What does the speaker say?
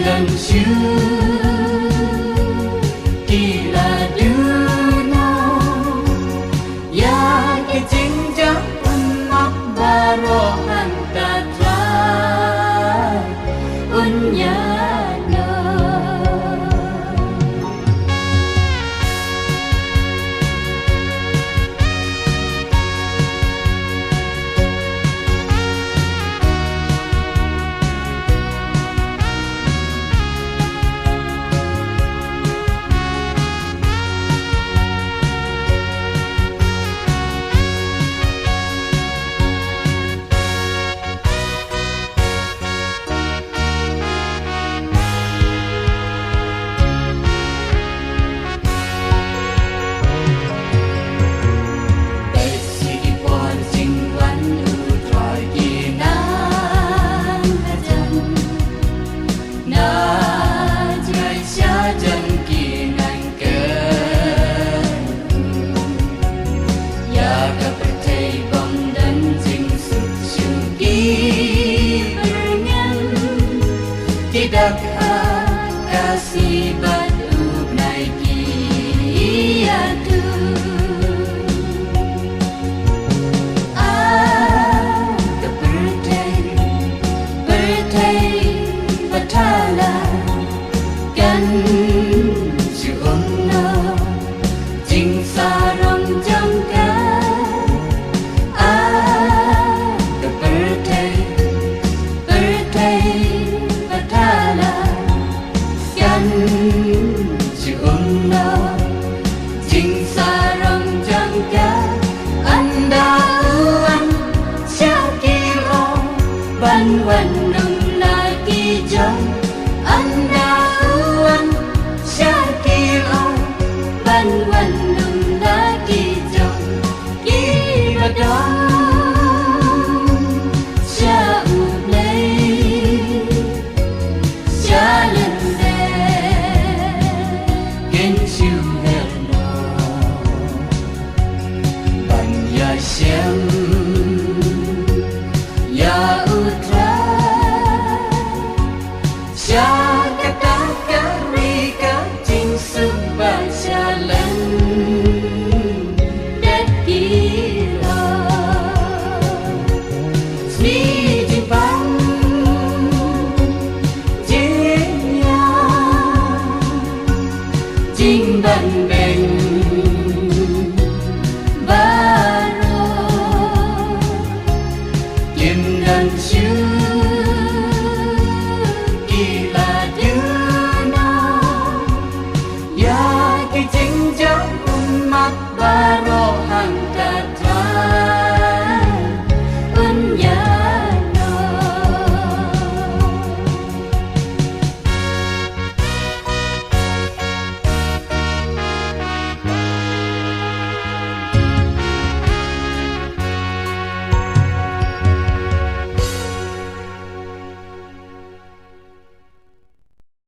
lần chưa kỳ là đứa nào ya cái chính chắc mắt ba rô hàng ta ra unya kasih batu naiki atu bertai batala kan juonna jing sarong jangka bertai batala Juno jing sarong jangka anda uan syakiro ban wanung lagi jong anda uan syakiro ban wanung lagi jong kira dong xem ya utra cha kata karika jing suba jalan dat kira sni jibang jenya jing ban beng you